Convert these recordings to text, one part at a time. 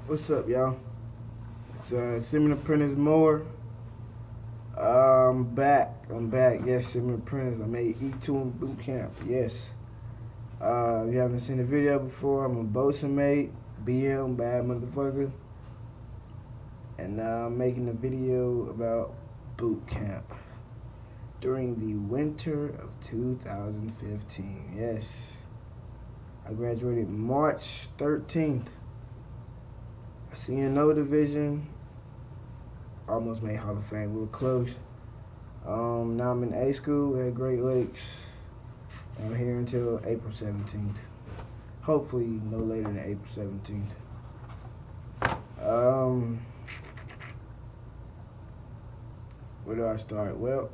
What's up, y'all? It's Seaman Apprentice Moore. I'm back. Yes, Seaman Apprentice. I made E2 Bootcamp. Yes. If you haven't seen the video before, I'm a bosun mate, BM, bad motherfucker. And I'm making a video about boot camp during the winter of 2015. Yes. I graduated March 13th. CNO division. Almost made Hall of Fame. We were close. Now I'm in A school at Great Lakes. I'm here until April 17th. Hopefully no later than April 17th. Where do I start? Well,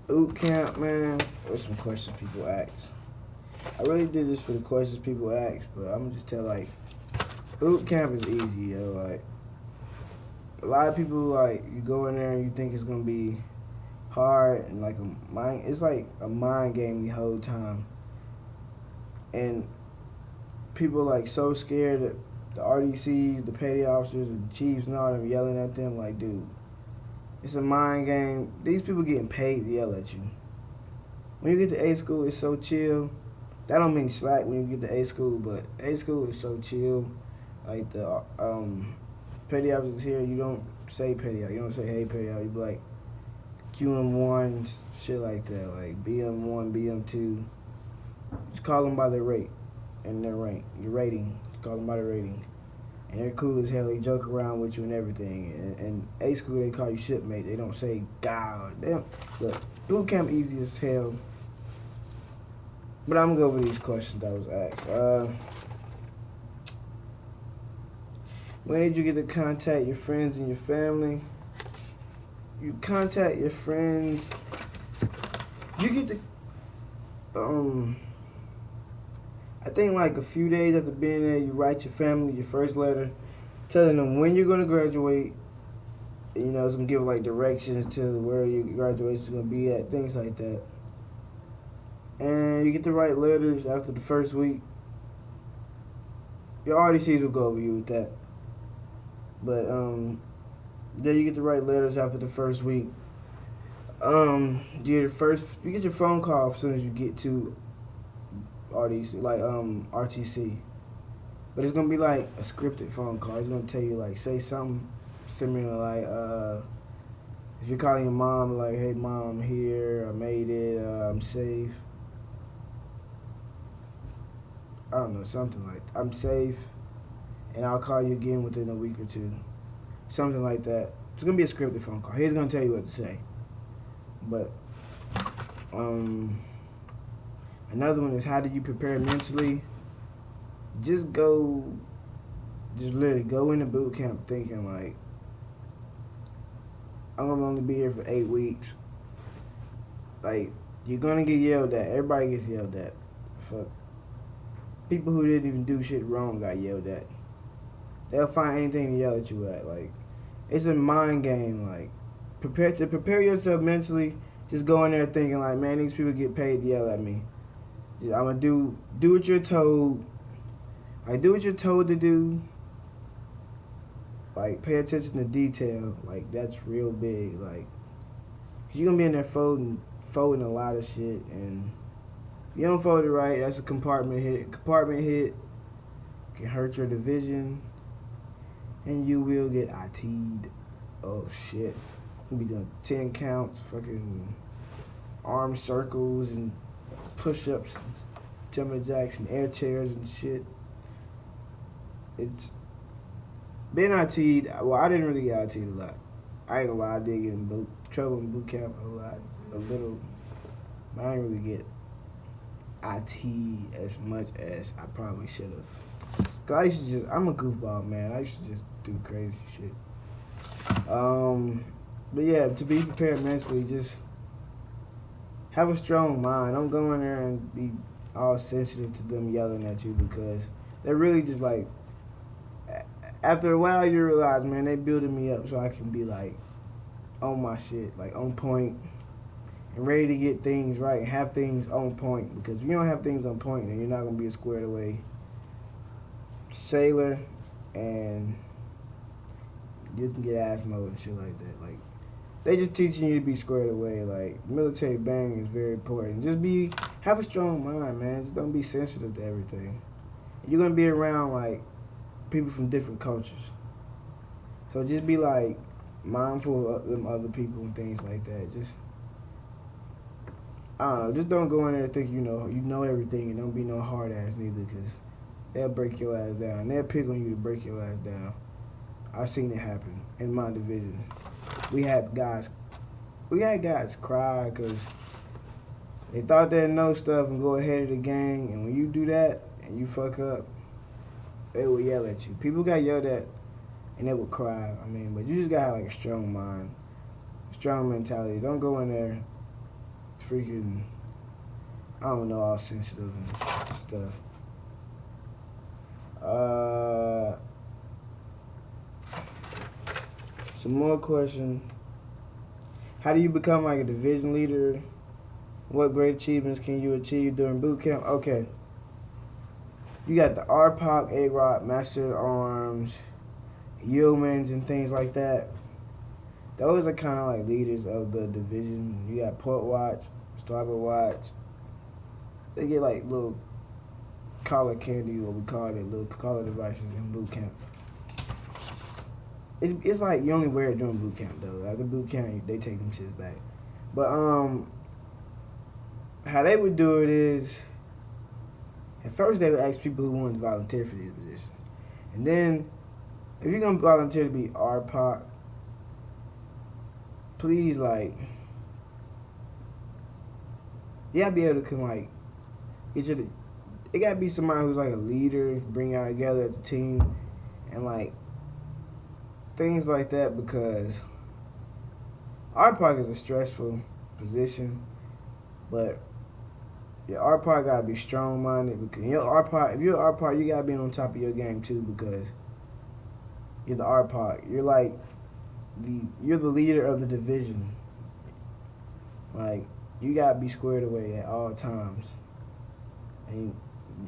boot camp, man. There's some questions people ask. I really did this for the questions people ask, but I'm gonna just tell boot camp is easy, yo. Like, a lot of people, you go in there and you think it's gonna be hard and it's like a mind game the whole time. And people so scared that the RDCs, the petty officers, the chiefs and all them yelling at them dude, it's a mind game. These people getting paid to yell at you. When you get to A school, it's so chill. That don't mean slack when you get to A school, but A school is so chill. Like the petty officers here, you don't say petty officer. You don't say hey petty officer. You be like QM1, shit like that. Like BM1, BM2. Just call them by their rate and their rank, your rating. Just call them by their rating. And they're cool as hell. They joke around with you and everything. And A school, they call you shipmate. They don't say God. Look, boot camp easy as hell. But I'm gonna go over these questions that was asked. When did you get to contact your friends and your family? You contact your friends. You get to, I think a few days after being there, you write your family your first letter, telling them when you're gonna graduate. You know, it's gonna give directions to where your graduation is gonna be at, things like that. And you get to write letters after the first week. Your RDCs will go over you with that. But then you get to write letters after the first week. You get your phone call as soon as you get to RDC, RTC. But it's gonna be a scripted phone call. It's gonna tell you say something similar if you're calling your mom hey mom, I'm here, I made it, I'm safe. I don't know, something I'm safe, and I'll call you again within a week or two. Something like that. It's gonna be a scripted phone call. He's gonna tell you what to say. But another one is, how did you prepare mentally? Just literally go into boot camp thinking I'm gonna only be here for 8 weeks. You're gonna get yelled at. Everybody gets yelled at. Fuck. People who didn't even do shit wrong got yelled at. They'll find anything to yell at you at. It's a mind game. Prepare yourself mentally. Just go in there thinking man, these people get paid to yell at me. I'm gonna do what you're told. Do what you're told to do. Pay attention to detail. That's real big. 'Cause you're gonna be in there folding a lot of shit, and if you don't fold it right, that's a compartment hit. Compartment hit can hurt your division, and you will get IT'd. Oh shit. You'll be doing 10 counts, fucking arm circles and push-ups, jumping jacks and air chairs and shit. It's been IT'd. Well, I didn't really get IT'd a lot. I ain't gonna lie, I did get in trouble in boot camp a little, but I didn't really get IT as much as I probably should have. Cause I'm a goofball, man. I used to just do crazy shit. But yeah, to be prepared mentally, just have a strong mind. Don't go in there and be all sensitive to them yelling at you, because they're really just after a while you realize, man, they building me up so I can be on my shit, on point, and ready to get things right and have things on point. Because if you don't have things on point, then you're not gonna be a squared away sailor, and you can get asthma and shit like that. Like, they just teaching you to be squared away. Like, military bang is very important. Have a strong mind, man. Just don't be sensitive to everything. You're gonna be around like people from different cultures, so just be like mindful of them other people and things like that. Just, I don't know. Just don't go in there and think you know everything, and don't be no hard ass neither, cause they'll break your ass down. They'll pick on you to break your ass down. I've seen it happen in my division. We had guys cry because they thought they know stuff and go ahead of the gang, and when you do that and you fuck up, they will yell at you. People got yelled at and they would cry. I mean, but you just gotta have like a strong mind, strong mentality. Don't go in there freaking, I don't know, all sensitive and stuff. Some more questions. How do you become like a division leader? What great achievements can you achieve during boot camp? Okay. You got the RPOC, A-Rock, Master Arms, Yeomans, and things like that. Those are kind of like leaders of the division. You got Port Watch, Starboard Watch. They get like little collar candy, what we call it, little collar devices in boot camp. It's like you only wear it during boot camp though. After boot camp, they take them shits back. But how they would do it is, at first they would ask people who wanted to volunteer for these positions, and then if you're gonna volunteer to be RPOC, please like, you gotta be able to come like, it gotta be somebody who's like a leader, bring y'all together as a team, and like things like that, because RPOC is a stressful position, but your RPOC gotta be strong minded, because if you're RPOC, you gotta be on top of your game too, because you're the RPOC. You're the leader of the division. Like, you gotta be squared away at all times. And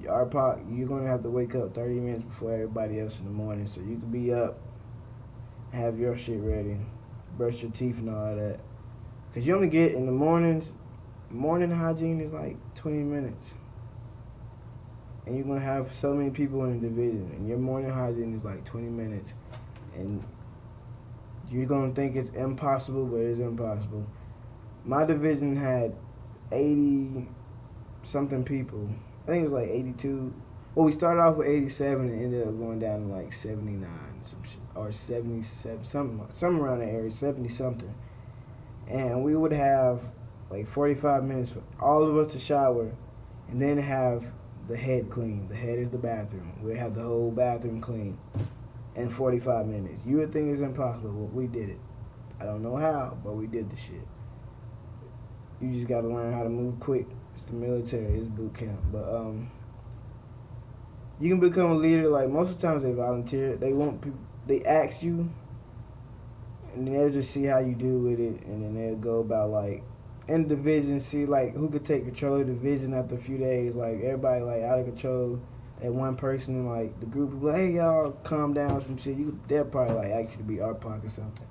RPOC, you're gonna have to wake up 30 minutes before everybody else in the morning, so you can be up, have your shit ready, brush your teeth and all that. Cause you only get in the mornings. Morning hygiene is like 20 minutes. And you're going to have so many people in the division. And your morning hygiene is like 20 minutes. And you're going to think it's impossible, but it's impossible. My division had 80-something people. I think it was like 82. Well, we started off with 87 and ended up going down to like 79 some shit, or 77, something around that area, 70-something. And we would have like 45 minutes for all of us to shower, and then have the head clean. The head is the bathroom. We have the whole bathroom clean in 45 minutes. You would think it's impossible, but we did it. I don't know how, but we did the shit. You just got to learn how to move quick. It's the military. It's boot camp. But you can become a leader. Like, most of the times they volunteer. They want people. They ask you, and then they'll just see how you do with it, and then they'll go about like, in the division, see like who could take control of the division after a few days. Like, everybody like out of control. That one person in like the group will be like, hey y'all, calm down, some shit. They'll probably like ask you to be RPOC or something.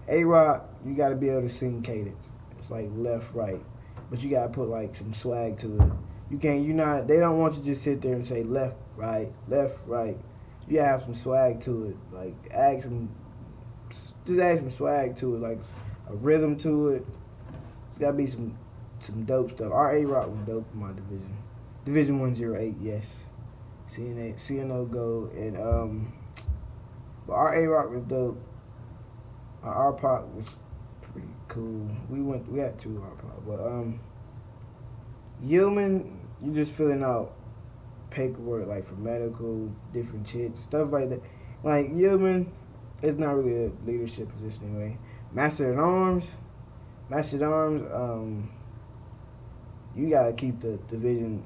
A-Rock, you gotta be able to sing cadence. It's like left, right, but you gotta put like some swag to it. They don't want you to just sit there and say left, right, left, right. You gotta have some swag to it. Like, add some swag to it, like a rhythm to it. It's gotta be some dope stuff. Our A-Rock was dope in my division. Division 108, yes. CNO Gold, and but our A-Rock was dope. Our RPOC was pretty cool. We had 2 RPOC, but Yeoman, you just filling out paperwork like for medical, different shit, stuff like that. Like, Yeoman, it's not really a leadership position anyway. Master at Arms, you gotta keep the division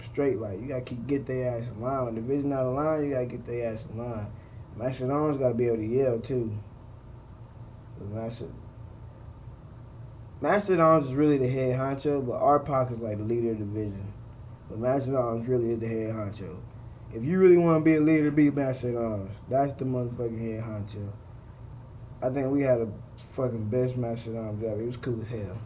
straight. Like, you gotta get their ass in line. When the division out of line, you gotta get their ass in line. Master at Arms gotta be able to yell too. Master at Arms is really the head honcho, but RPOC is like the leader of the division. But Master at Arms really is the head honcho. If you really want to be a leader, be Master at Arms. That's the motherfucking head honcho. I think we had a fucking best Master at Arms ever. It was cool as hell.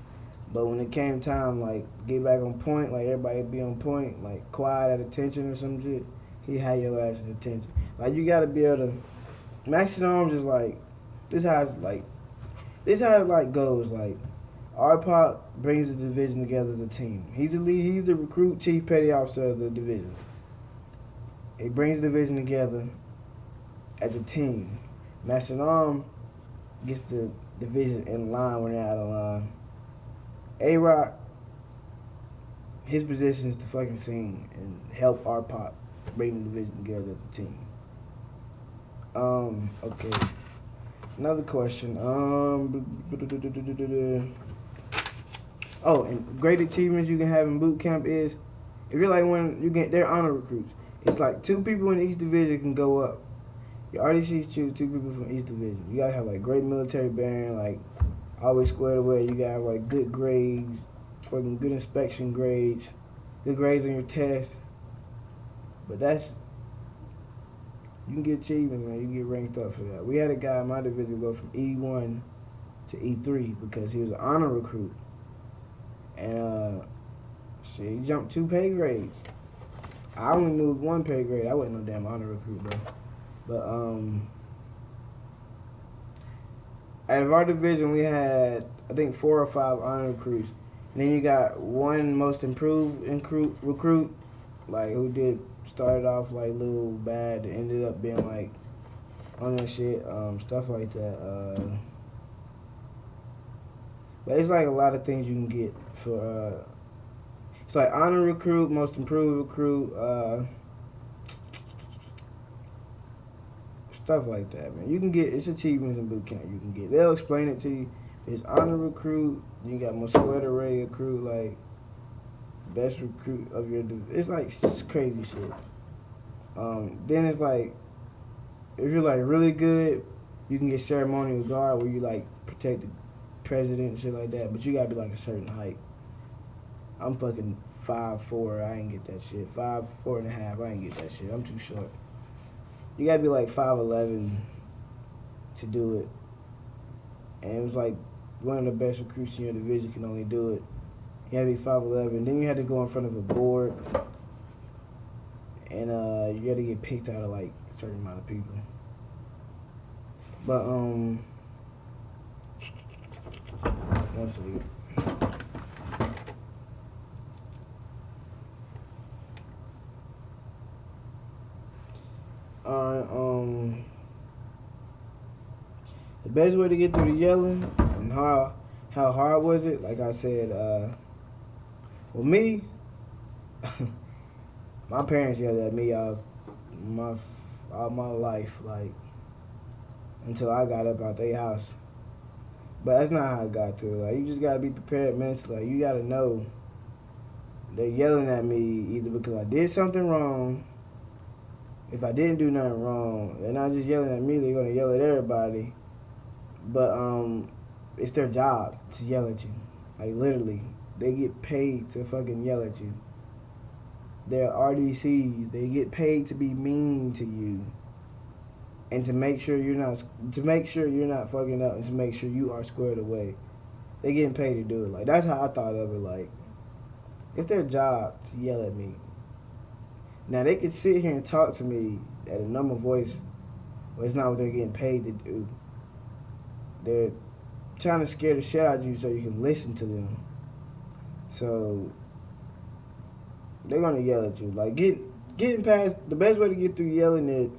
But when it came time, like, get back on point, like, everybody be on point, like, quiet at attention or some shit, he had your ass at attention. Like, you gotta be able to, Master at Arms is like, this how it, like, goes, like, RPOC brings the division together as a team. He's the lead, he's the recruit chief petty officer of the division. He brings the division together as a team. Master at Arms gets the division in line when they're out of line. A-Rock, his position is to fucking sing and help our pop bring the division together as a team. Okay. Another question. Oh, and great achievements you can have in boot camp is, if you're like when you get, they're honor recruits. It's like 2 people in each division can go up. Your RDCs choose 2 people from each division. You gotta have like great military bearing, like always squared away. You gotta have like good grades, fucking good inspection grades, good grades on your test. But that's, you can get achievement, man. You can get ranked up for that. We had a guy in my division go from E1 to E3 because he was an honor recruit. And shit, he jumped 2 pay grades. I only moved 1 pay grade. I wasn't no damn honor recruit, bro. But out of our division, we had, I think, 4 or 5 honor recruits. And then you got 1 most improved recruit, like, who started off like a little bad, ended up being like on that shit, stuff like that. But it's like a lot of things you can get for, it's like honor recruit, most improved recruit, stuff like that, man. You can get, it's achievements in boot camp you can get. They'll explain it to you. It's honor recruit, you got most squared array recruit, like best recruit of your division. It's like crazy shit. Then it's like, if you're like really good, you can get ceremonial guard where you like protect the president and shit like that, but you gotta be like a certain height. I'm fucking 5'4", I ain't get that shit. 5'4.5", I ain't get that shit. I'm too short. You gotta be like 5'11" to do it. And it was like one of the best recruits in your division can only do it. You had to be 5'11". Then you had to go in front of a board. And you had to get picked out of like a certain amount of people. But one second. The best way to get through the yelling and how hard was it? Like I said, well, me, my parents yelled at me all my life, like until I got up out their house. But that's not how I got through. Like, you just gotta be prepared mentally. Like, you gotta know they're yelling at me either because I did something wrong. If I didn't do nothing wrong, they're not just yelling at me, they're gonna yell at everybody. But it's their job to yell at you. Like, literally, they get paid to fucking yell at you. They're RDCs. They get paid to be mean to you, and to make sure you're not fucking up, and to make sure you are squared away. They getting paid to do it. Like, that's how I thought of it. Like, it's their job to yell at me. Now, they could sit here and talk to me at a normal voice, but it's not what they're getting paid to do. They're trying to scare the shit out of you so you can listen to them. So they're gonna yell at you. Like, getting past, the best way to get through yelling is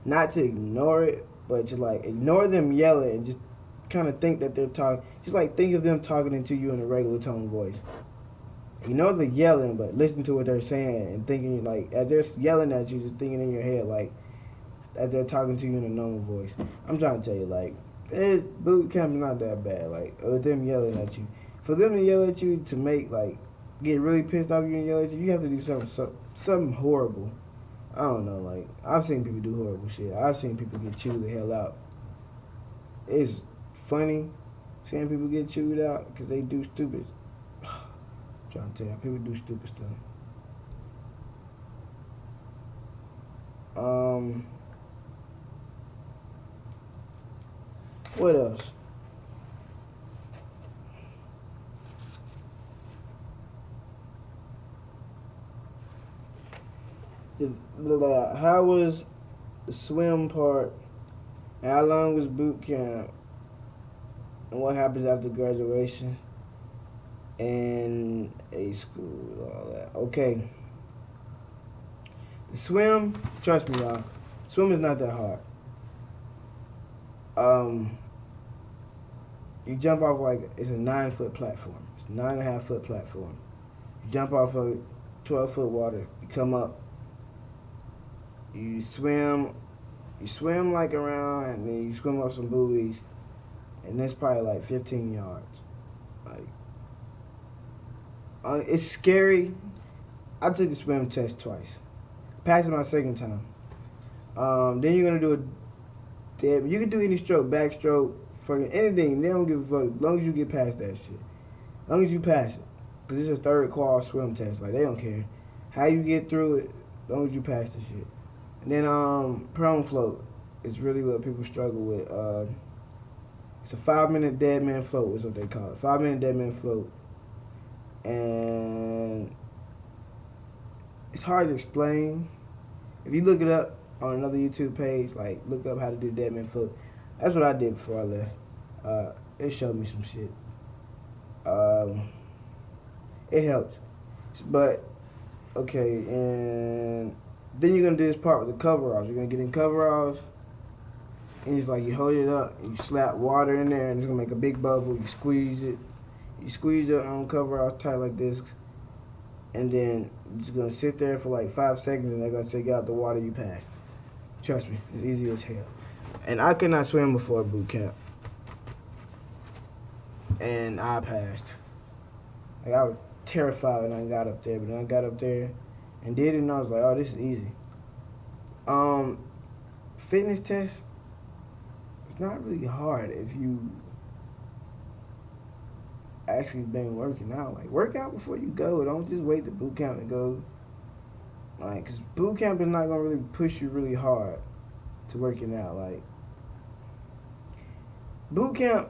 not to ignore it, but to like ignore them yelling and just kind of think that they're talking. Just like think of them talking to you in a regular tone voice. Ignore the yelling, but listen to what they're saying and thinking, like, as they're yelling at you, just thinking in your head, like, as they're talking to you in a normal voice. I'm trying to tell you, like, boot camp is not that bad. Like, with them yelling at you, for them to yell at you to make, like, get really pissed off you and yell at you, you have to do something horrible. I don't know, like, I've seen people do horrible shit. I've seen people get chewed the hell out. It's funny seeing people get chewed out because they do stupid. I'm trying to tell you, people do stupid stuff. Um, what else? How was the swim part? How long was boot camp? And what happens after graduation? And A school, all that. Okay. The swim, trust me, y'all. Swim is not that hard. Um, you jump off like it's a 9-foot platform. It's a 9.5-foot platform. You jump off of 12-foot water. You come up. You swim. You swim like around, and then you swim up some buoys, and that's probably like 15 yards. Like, it's scary. I took the swim test twice. Passed it my second time. Then you're gonna do a dead. You can do any stroke, backstroke, fucking anything. They don't give a fuck as long as you get past that shit. As long as you pass it, cause it's a third qual swim test. Like they don't care how you get through it, as long as you pass the shit. And then prone float is really what people struggle with. It's a 5-minute dead man float is what they call it. 5-minute dead man float, and it's hard to explain. If you look it up on another YouTube page, like look up how to do dead man float. That's what I did before I left. It showed me some shit. It helped. But, okay, and then you're going to do this part with the coveralls. You're going to get in coveralls, and it's like you hold it up, and you slap water in there, and it's going to make a big bubble. You squeeze it. You squeeze your coveralls tight like this, and then you're just going to sit there for like 5 seconds, and they're going to take out the water you passed. Trust me, it's easy as hell. And I could not swim before boot camp. And I passed. Like, I was terrified when I got up there, but then I got up there and did it, and I was like, oh, this is easy. Fitness test, it's not really hard if you actually been working out. Like, work out before you go. Don't just wait to boot camp to go. Like, because boot camp is not going to really push you really hard to working out. Like, boot camp,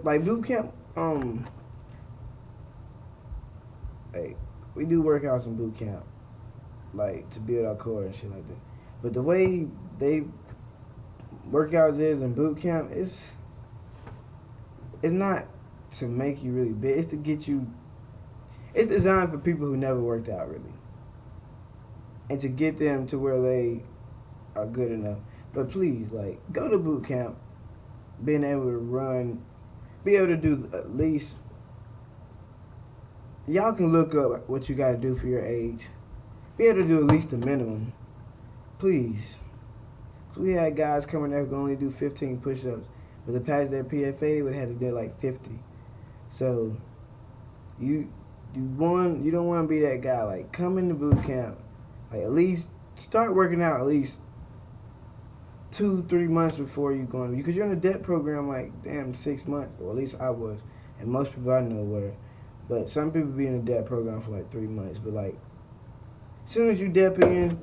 like, boot camp, like, we do workouts in boot camp, like, to build our core and shit like that. But the way they workouts is in boot camp, it's not to make you really big. It's to get you. It's designed for people who never worked out really, and to get them to where they are good enough. But please, like, go to boot camp, being able to run, be able to do at least. Y'all can look up what you got to do for your age. Be able to do at least the minimum. Please. We had guys coming there who could only do 15 push-ups, but to pass their PFA, they would have had to do like 50. So, you don't want to be that guy. Like, come into boot camp, like, at least start working out at least 2-3 months before you go in, because you're in a debt program like damn 6 months, or at least I was, and most people I know were. But some people be in a debt program for like 3 months. But like, as soon as you dep in,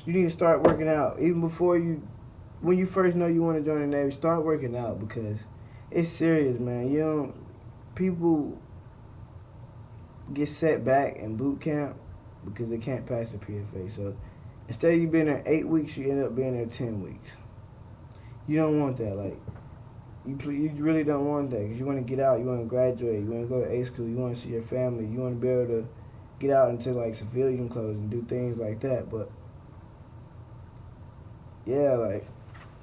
you need to start working out. Even before when you first know you want to join the Navy, start working out, because it's serious, man. People get set back in boot camp because they can't pass the PFA. So instead of you being there 8 weeks, you end up being there 10 weeks. You don't want that. Like, you really don't want that, because you want to get out, you want to graduate, you want to go to A school, you want to see your family, you want to be able to get out into like civilian clothes and do things like that. But yeah, like,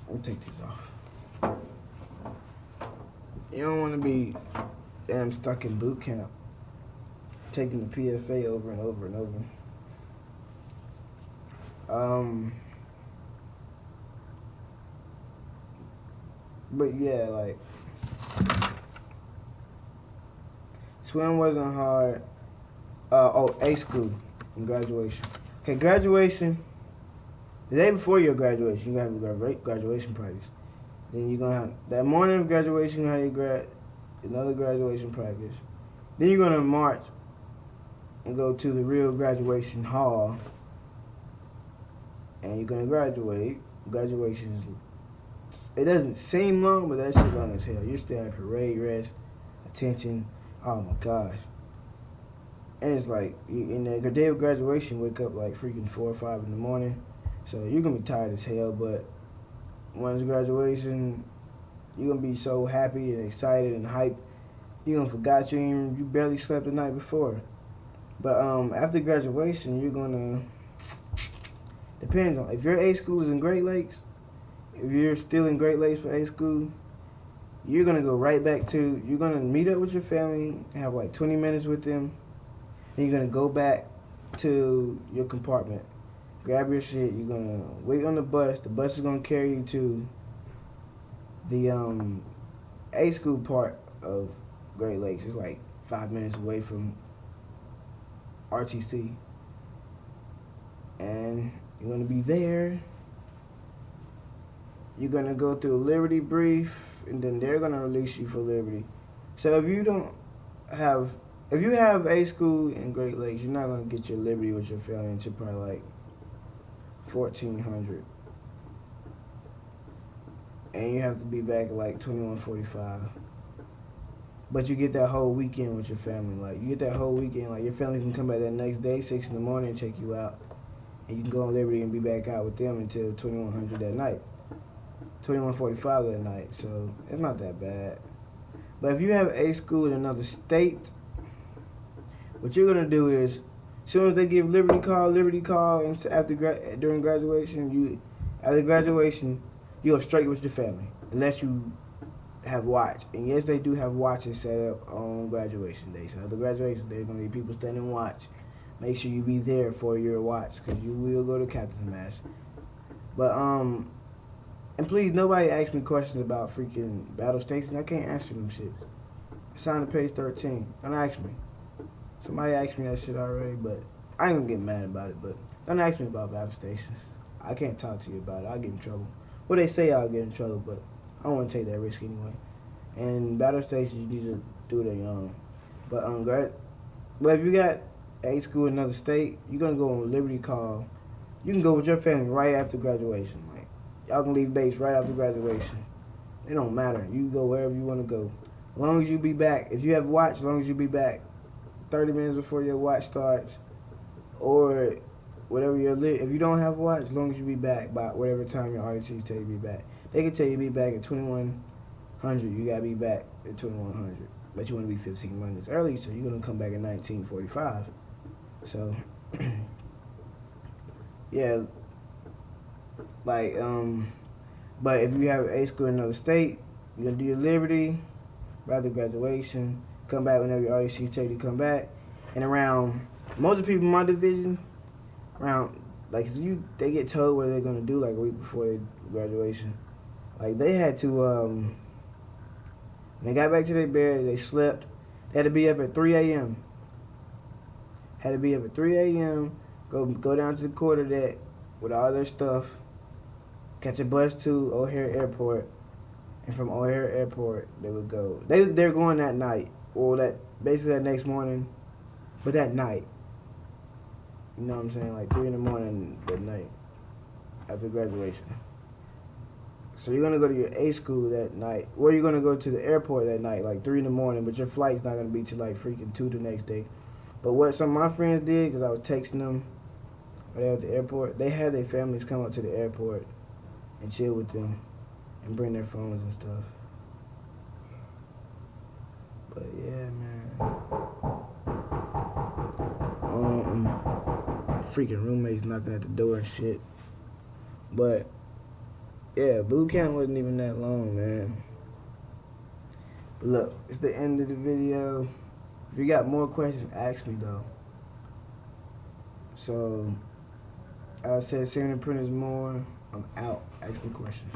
let me take this off. You don't want to be damn stuck in boot camp, taking the PFA over and over and over. But yeah, like, swim wasn't hard. A school and graduation. Okay, graduation. The day before your graduation, you gotta have graduation practice. Then you're gonna have that morning of graduation, you have another graduation practice. Then you're gonna march and go to the real graduation hall. and you're gonna graduate. Graduation is, it doesn't seem long, but that shit long as hell. You're still in parade rest, attention. Oh my gosh. And it's like, in the day of graduation, wake up like freaking 4 or 5 in the morning. So you're gonna be tired as hell, but once graduation, you're gonna be so happy and excited and hyped. You're gonna forgot you barely slept the night before. But after graduation, you're gonna, depends on, if your A school is in Great Lakes, if you're still in Great Lakes for A school, you're gonna go right back to, you're gonna meet up with your family, have like 20 minutes with them, then you're gonna go back to your compartment, grab your shit, you're gonna wait on the bus is gonna carry you to the A school part of Great Lakes. It's like 5 minutes away from RTC, and you're gonna be there. You're gonna go through a Liberty brief, and then they're gonna release you for Liberty. So if you have A school in Great Lakes, you're not gonna get your Liberty with your family until probably like 1400, and you have to be back at like 21:45. But you get that whole weekend with your family. Like, you get that whole weekend. Like, your family can come back that next day, 6 in the morning, and check you out. And you can go on Liberty and be back out with them until 2100 that night. 21:45 that night. So, it's not that bad. But if you have A school in another state, what you're going to do is, as soon as they give Liberty call, and during graduation, after graduation, you go straight with your family. Unless you have watch, and yes, they do have watches set up on graduation day. So after graduation, there's gonna be people standing watch. Make sure you be there for your watch, because you will go to Captain's Mass. But and please, nobody ask me questions about freaking battle stations. I can't answer them shits. Sign to page 13. Don't ask me. Somebody asked me that shit already, but I ain't gonna get mad about it. But don't ask me about battle stations. I can't talk to you about it. I'll get in trouble. Well, they say I'll get in trouble, but I don't want to take that risk anyway. And battle stations, you need to do it young. But but if you got A school in another state, you're gonna go on Liberty call. You can go with your family right after graduation. Like, y'all can leave base right after graduation. It don't matter. You can go wherever you want to go, as long as you be back. If you have watch, as long as you be back 30 minutes before your watch starts, or whatever if you don't have watch, as long as you be back by whatever time your RTCs tell you to be back. They can tell you to be back at 2100. You gotta be back at 2100, but you want to be 15 minutes early, so you're gonna come back at 1945. So yeah, like but if you have A school in another state, you're gonna do your Liberty right after graduation. Come back whenever your RTC tell you to come back, and around most of the people in my division, around like they get told what they're gonna do like a week before their graduation. Like, they had to, when they got back to their bed, they slept. They had to be up at 3 a.m. Had to be up at 3 a.m., go down to the quarter deck with all their stuff, catch a bus to O'Hare Airport, and from O'Hare Airport, they would go. They're going that night, or basically that next morning, but that night. You know what I'm saying? Like 3 in the morning that night after graduation. So you're going to go to your A school that night, or you're going to go to the airport that night, like 3 in the morning, but your flight's not going to be till like freaking 2 the next day. But what some of my friends did, because I was texting them when they were at the airport, they had their families come up to the airport and chill with them and bring their phones and stuff. But yeah, man. Freaking roommates knocking at the door and shit. But yeah, boot camp wasn't even that long, man. But look, it's the end of the video. If you got more questions, ask me though. So I said, 7 printers more. I'm out. Ask me questions.